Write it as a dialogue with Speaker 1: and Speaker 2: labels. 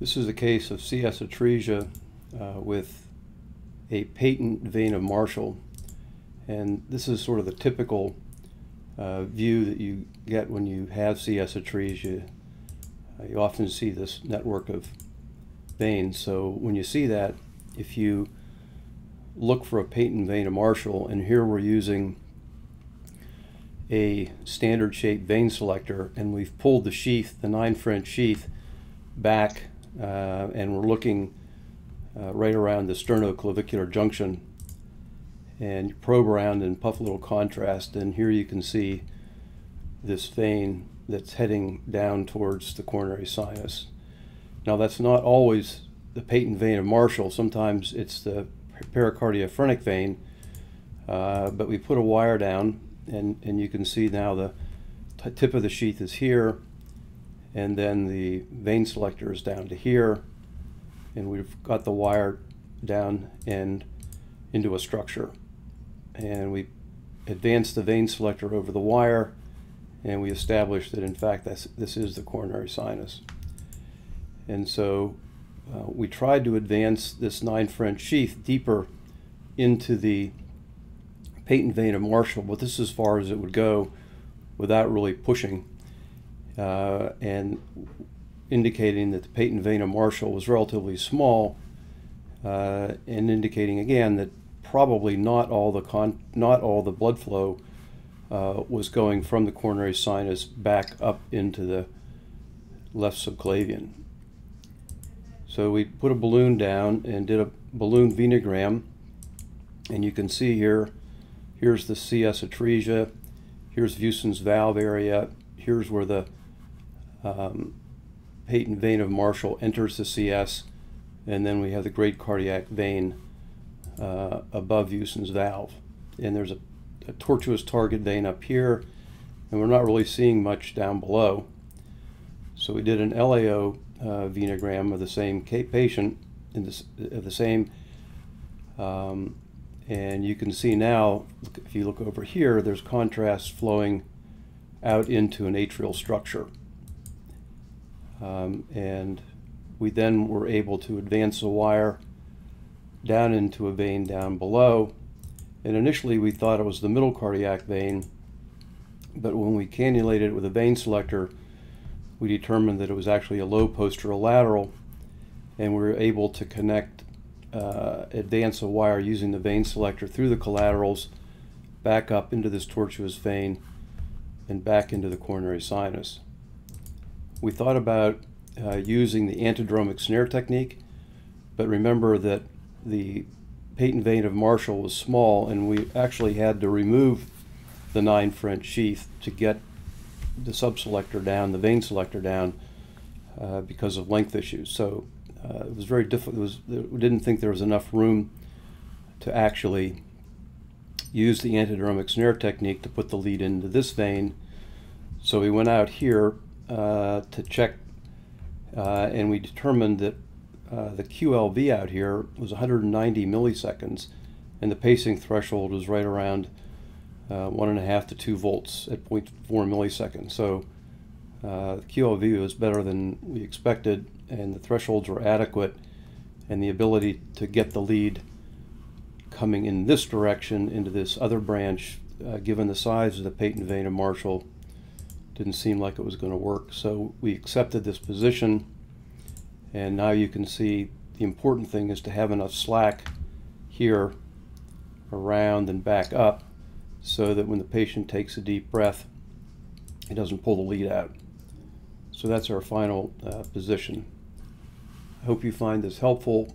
Speaker 1: This is a case of CS atresia with a patent vein of Marshall, and this is sort of the typical view that you get when you have CS atresia. You often see this network of veins. So when you see that, if you look for a patent vein of Marshall, and here we're using a standard shaped vein selector, and we've pulled the sheath, the 9 French sheath, back, and we're looking right around the sternoclavicular junction, and you probe around and puff a little contrast, and here you can see this vein that's heading down towards the coronary sinus. Now that's not always the patent vein of Marshall. Sometimes it's the pericardiophrenic vein, but we put a wire down, and you can see now the tip of the sheath is here, and then the vein selector is down to here, and we've got the wire down and into a structure, and we advance the vein selector over the wire, and we establish that in fact this is the coronary sinus. And so we tried to advance this 9 French sheath deeper into the patent vein of Marshall, but this is as far as it would go without really pushing, and indicating that the patent vein of Marshall was relatively small, and indicating again that probably not all the blood flow was going from the coronary sinus back up into the left subclavian. So we put a balloon down and did a balloon venogram, and you can see here's the CS atresia, here's Vuessen's valve area, here's where the patent vein of Marshall enters the CS, and then we have the great cardiac vein above Vuessen's valve. And there's a tortuous target vein up here, and we're not really seeing much down below. So we did an LAO venogram of the same patient, of the same, and you can see now, if you look over here, there's contrast flowing out into an atrial structure. And we then were able to advance a wire down into a vein down below, and initially we thought it was the middle cardiac vein, but when we cannulated it with a vein selector, we determined that it was actually a low posterolateral, and we were able to connect, advance a wire using the vein selector through the collaterals back up into this tortuous vein and back into the coronary sinus. We thought about using the antidromic snare technique, but remember that the patent vein of Marshall was small, and we actually had to remove the 9 French sheath to get the subselector down, the vein selector down, because of length issues. So it was very difficult. We didn't think there was enough room to actually use the antidromic snare technique to put the lead into this vein. So we went out here to check, and we determined that the QLV out here was 190 milliseconds, and the pacing threshold was right around 1.5 to 2 volts at 0.4 milliseconds. So the QLV was better than we expected, and the thresholds were adequate, and the ability to get the lead coming in this direction into this other branch, given the size of the patent vein of Marshall, didn't seem like it was going to work. So we accepted this position, and now you can see the important thing is to have enough slack here around and back up, so that when the patient takes a deep breath, it doesn't pull the lead out. So that's our final position. I hope you find this helpful.